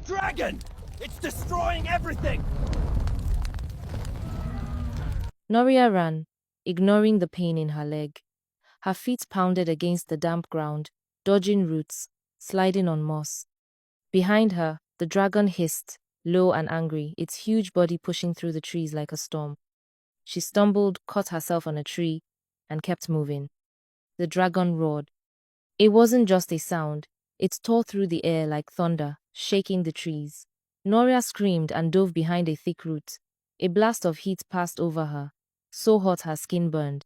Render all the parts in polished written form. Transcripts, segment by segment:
Dragon! It's destroying everything! Noria ran, ignoring the pain in her leg. Her feet pounded against the damp ground, dodging roots, sliding on moss. Behind her, the dragon hissed, low and angry, its huge body pushing through the trees like a storm. She stumbled, caught herself on a tree, and kept moving. The dragon roared. It wasn't just a sound, it tore through the air like thunder, shaking the trees. Noria screamed and dove behind a thick root. A blast of heat passed over her, so hot her skin burned.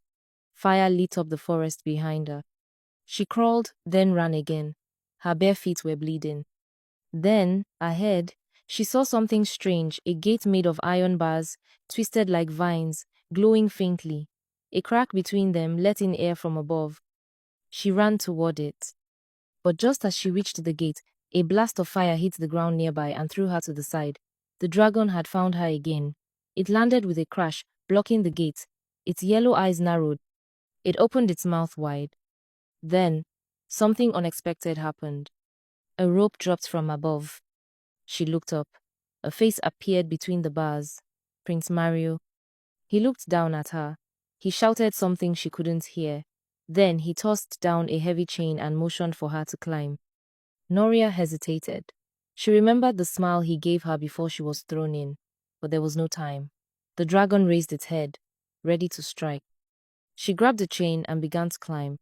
Fire lit up the forest behind her. She crawled, then ran again. Her bare feet were bleeding. Then, ahead, she saw something strange, a gate made of iron bars, twisted like vines, glowing faintly. A crack between them let in air from above. She ran toward it. But just as she reached the gate, a blast of fire hit the ground nearby and threw her to the side. The dragon had found her again. It landed with a crash, blocking the gate. Its yellow eyes narrowed. It opened its mouth wide. Then, something unexpected happened. A rope dropped from above. She looked up. A face appeared between the bars. Prince Mario. He looked down at her. He shouted something she couldn't hear. Then he tossed down a heavy chain and motioned for her to climb. Noria hesitated. She remembered the smile he gave her before she was thrown in, but there was no time. The dragon raised its head, ready to strike. She grabbed the chain and began to climb.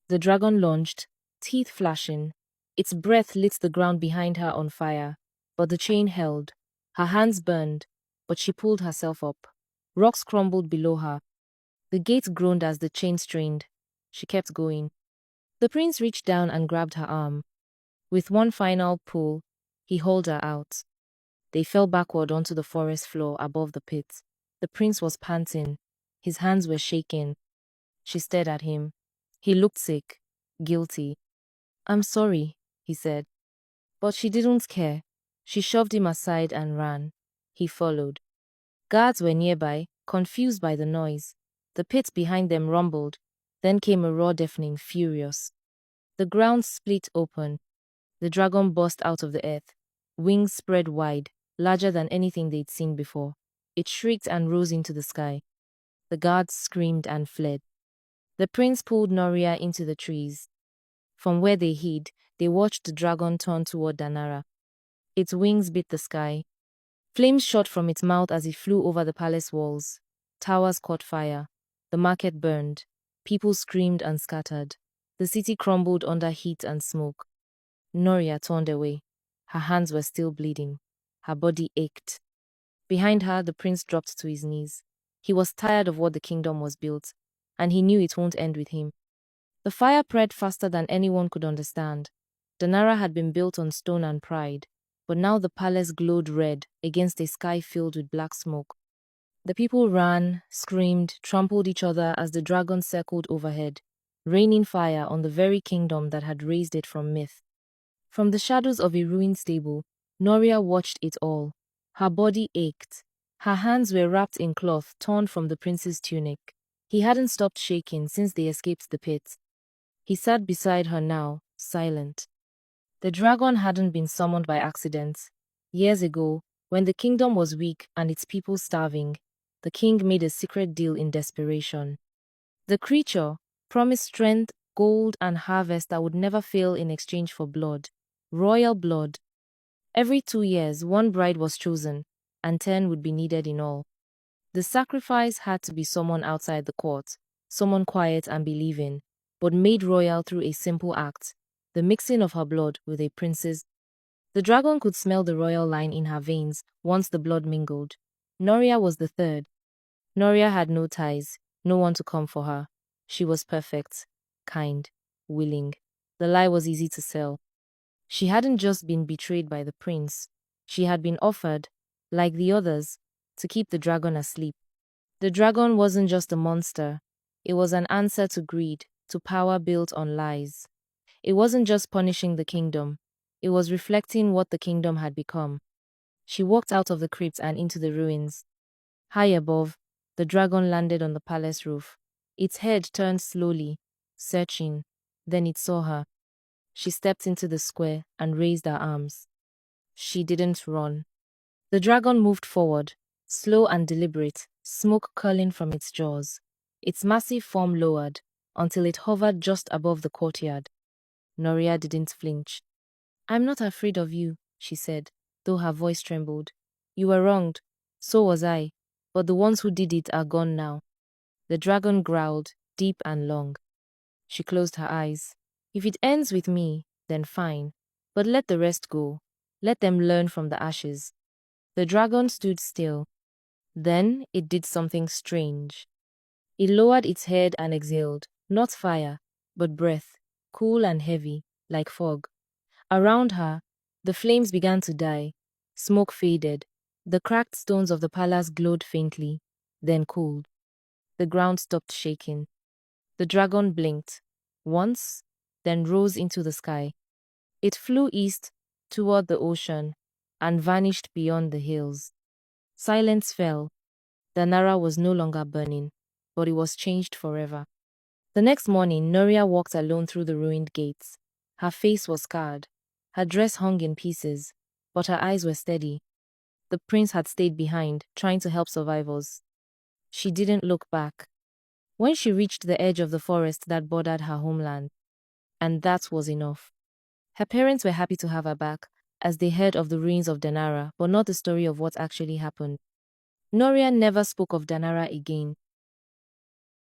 The dragon lunged, teeth flashing. Its breath lit the ground behind her on fire, but the chain held. Her hands burned, but she pulled herself up. Rocks crumbled below her. The gate groaned as the chain strained. She kept going. The prince reached down and grabbed her arm. With one final pull, he hauled her out. They fell backward onto the forest floor above the pit. The prince was panting. His hands were shaking. She stared at him. He looked sick, guilty. "I'm sorry," he said. But she didn't care. She shoved him aside and ran. He followed. Guards were nearby, confused by the noise. The pit behind them rumbled. Then came a roar, deafening, furious. The ground split open. The dragon burst out of the earth. Wings spread wide, larger than anything they'd seen before. It shrieked and rose into the sky. The guards screamed and fled. The prince pulled Noria into the trees. From where they hid, they watched the dragon turn toward Danara. Its wings bit the sky. Flames shot from its mouth as it flew over the palace walls. Towers caught fire. The market burned. People screamed and scattered. The city crumbled under heat and smoke. Noria turned away. Her hands were still bleeding. Her body ached. Behind her, the prince dropped to his knees. He was tired of what the kingdom was built, and he knew it won't end with him. The fire spread faster than anyone could understand. Danara had been built on stone and pride, but now the palace glowed red against a sky filled with black smoke. The people ran, screamed, trampled each other as the dragon circled overhead, raining fire on the very kingdom that had raised it from myth. From the shadows of a ruined stable, Noria watched it all. Her body ached. Her hands were wrapped in cloth torn from the prince's tunic. He hadn't stopped shaking since they escaped the pit. He sat beside her now, silent. The dragon hadn't been summoned by accident. Years ago, when the kingdom was weak and its people starving, the king made a secret deal in desperation. The creature promised strength, gold, and harvest that would never fail in exchange for blood. Royal blood. Every 2 years, one bride was chosen, and 10 would be needed in all. The sacrifice had to be someone outside the court, someone quiet and believing, but made royal through a simple act, the mixing of her blood with a prince's. The dragon could smell the royal line in her veins once the blood mingled. Noria was the third. Noria had no ties, no one to come for her. She was perfect, kind, willing. The lie was easy to sell. She hadn't just been betrayed by the prince. She had been offered, like the others, to keep the dragon asleep. The dragon wasn't just a monster. It was an answer to greed, to power built on lies. It wasn't just punishing the kingdom. It was reflecting what the kingdom had become. She walked out of the crypt and into the ruins. High above, the dragon landed on the palace roof. Its head turned slowly, searching. Then it saw her. She stepped into the square and raised her arms. She didn't run. The dragon moved forward, slow and deliberate, smoke curling from its jaws. Its massive form lowered until it hovered just above the courtyard. Noria didn't flinch. "I'm not afraid of you," she said, though her voice trembled. "You were wronged. So was I. But the ones who did it are gone now." The dragon growled, deep and long. She closed her eyes. "If it ends with me, then fine. But let the rest go. Let them learn from the ashes." The dragon stood still. Then it did something strange. It lowered its head and exhaled, not fire, but breath, cool and heavy, like fog. Around her, the flames began to die. Smoke faded. The cracked stones of the palace glowed faintly, then cooled. The ground stopped shaking. The dragon blinked, once, then rose into the sky. It flew east, toward the ocean, and vanished beyond the hills. Silence fell. Danara was no longer burning, but it was changed forever. The next morning, Noria walked alone through the ruined gates. Her face was scarred. Her dress hung in pieces, but her eyes were steady. The prince had stayed behind, trying to help survivors. She didn't look back. When she reached the edge of the forest that bordered her homeland, and that was enough. Her parents were happy to have her back, as they heard of the ruins of Danara, but not the story of what actually happened. Noria never spoke of Danara again.